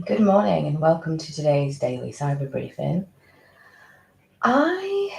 Good morning and welcome to today's daily cyber briefing. I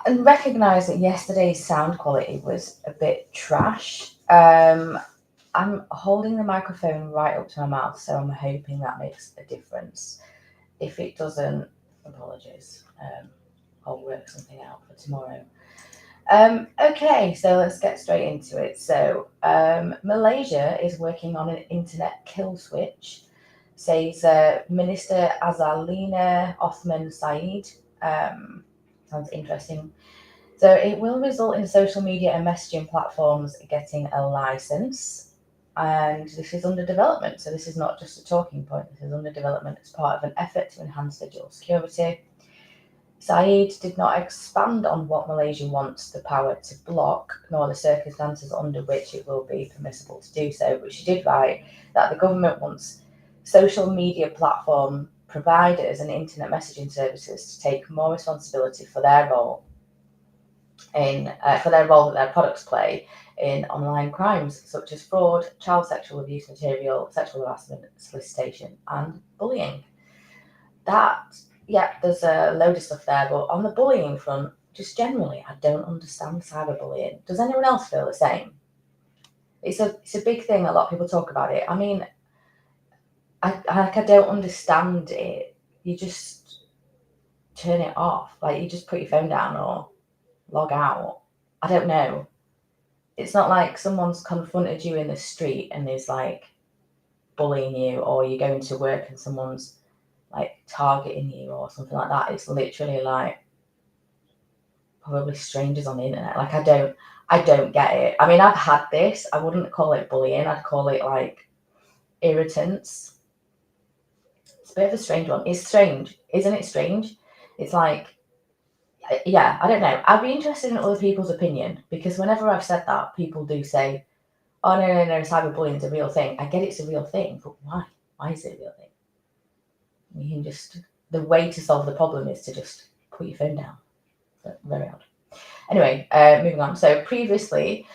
recognise that yesterday's sound quality was a bit trash. I'm holding the microphone right up to my mouth, so I'm hoping that makes a difference. If it doesn't, apologies. I'll work something out for tomorrow. Okay, so let's get straight into it. So, Malaysia is working on an internet kill switch, says Minister Azalina Othman Said. Sounds interesting. So, it will result in social media and messaging platforms getting a license. And this is under development. So, this is not just a talking point, this is under development as part of an effort to enhance digital security. Saeed did not expand on what Malaysia wants the power to block, nor the circumstances under which it will be permissible to do so, but she did write that the government wants social media platform providers and internet messaging services to take more responsibility for their role that their products play in online crimes such as fraud, child sexual abuse material, sexual harassment, solicitation, and bullying. That there's a load of stuff there, but on the bullying front, just generally, I don't understand cyberbullying. Does anyone else feel the same? It's a big thing. A lot of people talk about it. I mean, I don't understand it. You just turn it off. Like you just put your phone down or log out. I don't know. It's not like someone's confronted you in the street and is like bullying you, or you're going to work and someone's like targeting you or something like that. It's literally like probably strangers on the internet. Like I don't get it. I mean, I've had this. I wouldn't call it bullying. I'd call it like irritants. It's a bit of a strange one. It's strange, isn't it? Strange. It's like, yeah, I don't know. I'd be interested in other people's opinion because whenever I've said that, people do say, "Oh no, cyberbullying's a real thing." I get it's a real thing, but why? Why is it a real thing? You can just the way to solve the problem is to just put your phone down. So, very odd. Anyway, moving on. So previously,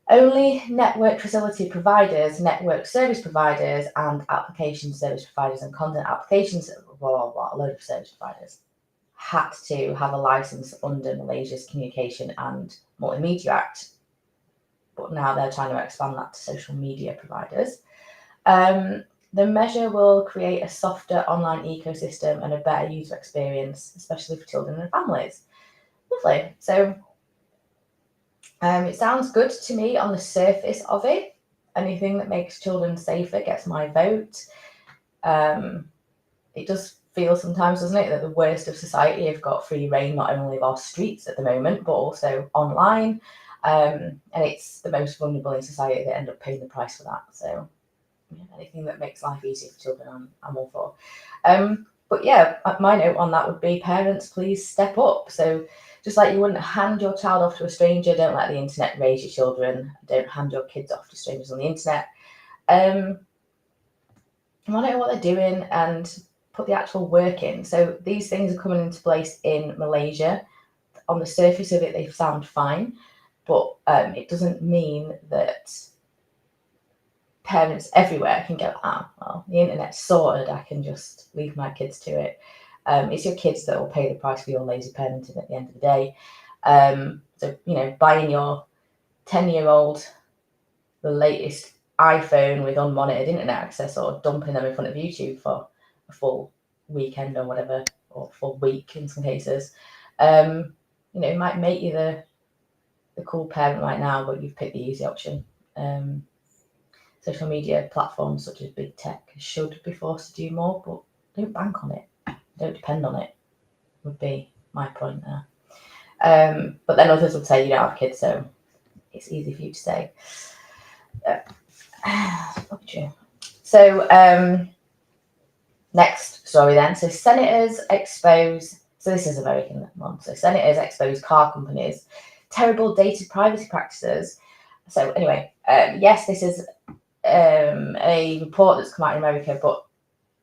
only network facility providers, network service providers, and application service providers and content applications, a load of service providers, had to have a license under Malaysia's Communication and Multimedia Act. But now they're trying to expand that to social media providers. The measure will create a softer online ecosystem and a better user experience, especially for children and families. Lovely. So it sounds good to me on the surface of it. Anything that makes children safer gets my vote. It does feel sometimes, doesn't it, that the worst of society have got free reign not only of our streets at the moment, but also online. And it's the most vulnerable in society that end up paying the price for that. So anything that makes life easier for children, I'm all for. But yeah, my note on that would be parents, please step up. So just like you wouldn't hand your child off to a stranger, don't let the internet raise your children. Don't hand your kids off to strangers on the internet. Monitor what they're doing and put the actual work in. So these things are coming into place in Malaysia. On the surface of it, they sound fine, but it doesn't mean that parents everywhere can go, well, the internet's sorted, I can just leave my kids to it. It's your kids that will pay the price for your lazy parenting at the end of the day. So, buying your 10-year-old the latest iPhone with unmonitored internet access or dumping them in front of YouTube for a full weekend or whatever, or full week in some cases, it might make you the cool parent right now, but you've picked the easy option. Social media platforms such as big tech should be forced to do more, but don't bank on it. Don't depend on it, would be my point there. But then others would say you don't have kids, so it's easy for you to say. So next story then. So senators expose, so this is American one. So senators expose car companies' terrible data privacy practices. So anyway, yes, this is a report that's come out in America, but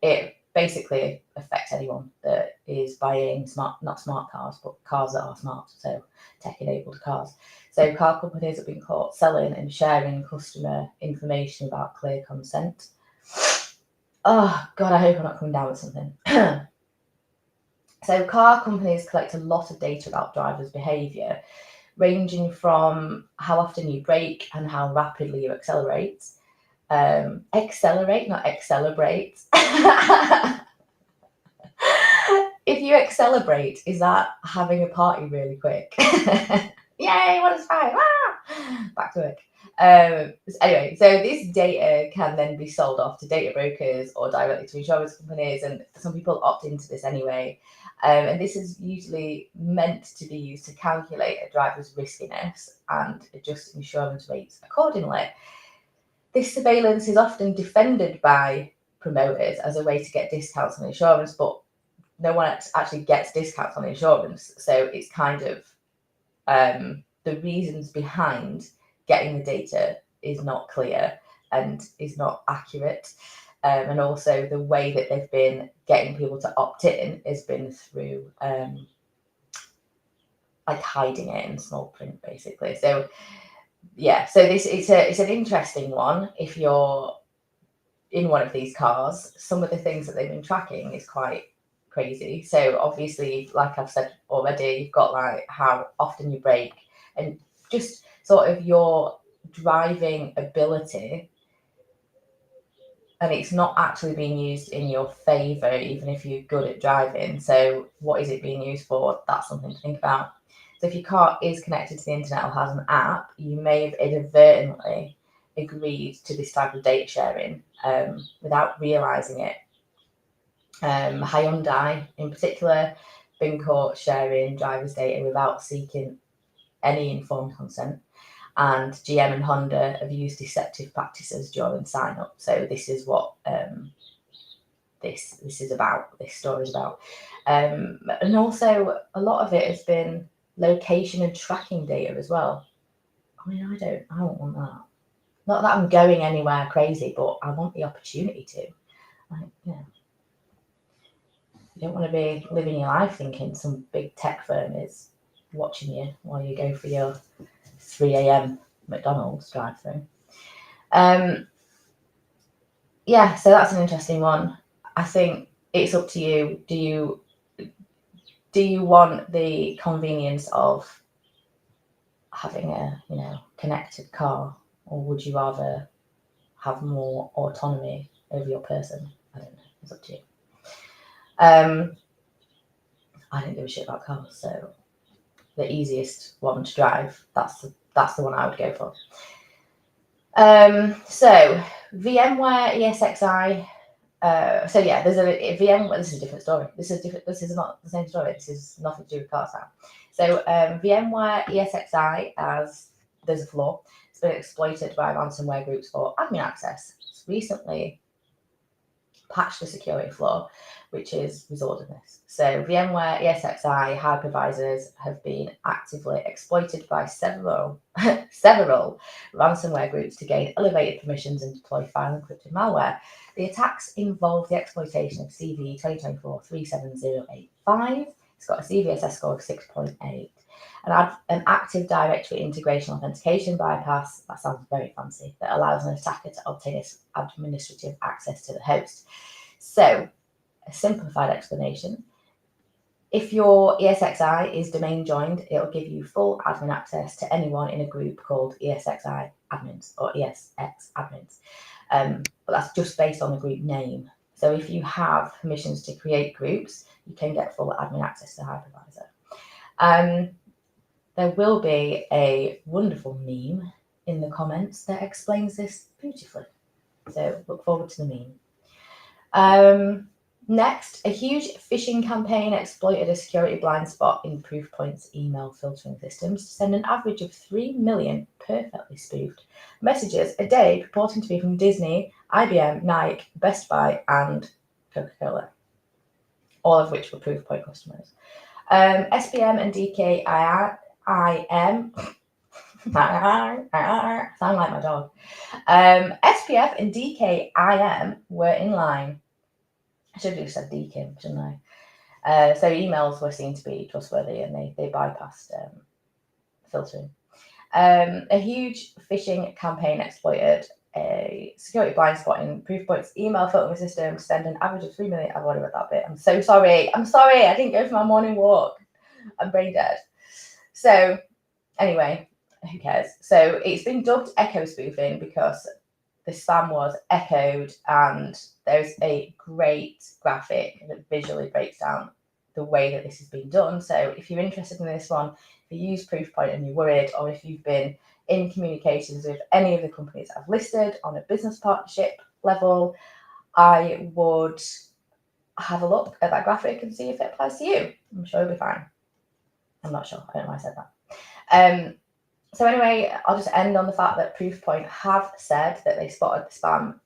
it basically affects anyone that is buying not smart cars, but cars that are smart, so tech-enabled cars. So car companies have been caught selling and sharing customer information without clear consent. Oh God, I hope I'm not coming down with something. So car companies collect a lot of data about drivers' behaviour, ranging from how often you brake and how rapidly you accelerate. Accelerate, not accelerate. If you accelerate, is that having a party really quick? Yay, what is fine? Ah! Back to work. Anyway, so this data can then be sold off to data brokers or directly to insurance companies, and some people opt into this anyway. And this is usually meant to be used to calculate a driver's riskiness and adjust insurance rates accordingly. This surveillance is often defended by promoters as a way to get discounts on insurance, but no one actually gets discounts on insurance. So it's kind of the reasons behind getting the data is not clear and is not accurate. And also the way that they've been getting people to opt in has been through like hiding it in small print, basically. So yeah, so this it's an interesting one. If you're in one of these cars, some of the things that they've been tracking is quite crazy. So obviously, like I've said already, you've got like how often you brake and just sort of your driving ability, and it's not actually being used in your favor, even if you're good at driving. So what is it being used for? That's something to think about. So if your car is connected to the internet or has an app, you may have inadvertently agreed to this type of data sharing without realizing it. Hyundai, in particular, been caught sharing drivers' data without seeking any informed consent, and GM and Honda have used deceptive practices during sign up. So this is what this is about. This story is about, and also a lot of it has been location and tracking data as well. I mean, I don't want that. Not that I'm going anywhere crazy, but I want the opportunity to. Like, you don't want to be living your life thinking some big tech firm is watching you while you go for your 3 a.m. McDonald's drive-through. Yeah, so that's an interesting one. I think it's up to you. Do you want the convenience of having a connected car, or would you rather have more autonomy over your person? I don't know. It's up to you. I don't give a shit about cars, so the easiest one to drive, that's the one I would go for. So VMware ESXi. So yeah, there's a VMware. This is a different story. This is not the same story. This is nothing to do with cars now. So VMware ESXi, as there's a flaw. It's been exploited by ransomware groups for admin access. It's recently patched the security flaw, which is resolving this. So VMware ESXi hypervisors have been actively exploited by several ransomware groups to gain elevated permissions and deploy file encrypted malware. The attacks involve the exploitation of CV 2024-37085. It's got a CVSS score of 6.8. An Active Directory integration authentication bypass, that sounds very fancy, that allows an attacker to obtain administrative access to the host. So, a simplified explanation. If your ESXi is domain joined, it'll give you full admin access to anyone in a group called ESXi admins or ESX admins. But that's just based on the group name. So if you have permissions to create groups, you can get full admin access to the hypervisor. There will be a wonderful meme in the comments that explains this beautifully. So look forward to the meme. Next, a huge phishing campaign exploited a security blind spot in Proofpoint's email filtering systems to send an average of 3 million perfectly spoofed messages a day purporting to be from Disney, IBM, Nike, Best Buy, and Coca-Cola, all of which were Proofpoint customers. SPM and DKIM sound like my dog. SPF and DKIM were in line. I should have just said DKIM, shouldn't I? So emails were seen to be trustworthy and they bypassed filtering. A huge phishing campaign exploited a security blind spotting Proofpoint's email filtering system to send an average of 3 million. I've already read that bit. I'm so sorry. I'm sorry. I didn't go for my morning walk. I'm brain dead. So anyway, who cares? So it's been dubbed echo spoofing because the spam was echoed, and there's a great graphic that visually breaks down the way that this has been done. So if you're interested in this one, if you use Proofpoint and you're worried, or if you've been in communications with any of the companies I've listed on a business partnership level, I would have a look at that graphic and see if it applies to you. I'm sure it'll be fine. I'm not sure. I don't know why I said that. So anyway, I'll just end on the fact that Proofpoint have said that they spotted the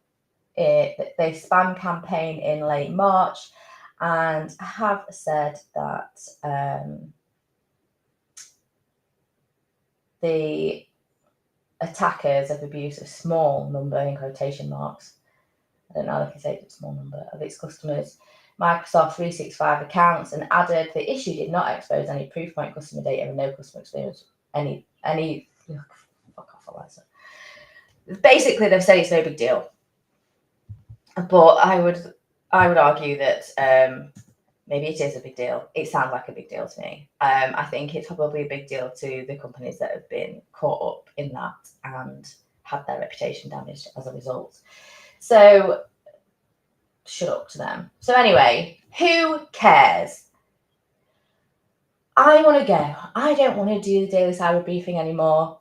spam campaign in late March, and have said that the attackers have abused a small number, in quotation marks, I don't know how they can say it's a small number, of its customers' Microsoft 365 accounts, and added the issue did not expose any Proofpoint customer data and no customer experience any fuck off, Alexa. Basically, they've said it's no big deal, but I would argue that maybe it is a big deal. It sounds like a big deal to me. I think it's probably a big deal to the companies that have been caught up in that and had their reputation damaged as a result. So shut up to them. So anyway, who cares? I want to go. I don't want to do the daily cyber briefing anymore.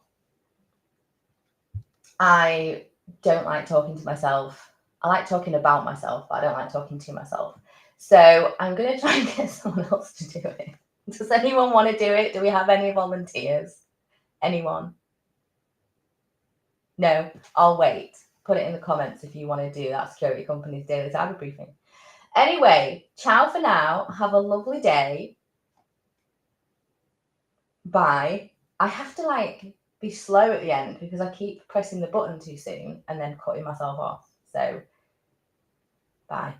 I don't like talking to myself. I like talking about myself, but I don't like talking to myself. So I'm going to try and get someone else to do it. Does anyone want to do it? Do we have any volunteers? Anyone? No, I'll wait. Put it in the comments if you want to do that security company's daily cyber briefing. Anyway, ciao for now. Have a lovely day. Bye. I have to be slow at the end because I keep pressing the button too soon and then cutting myself off. So bye.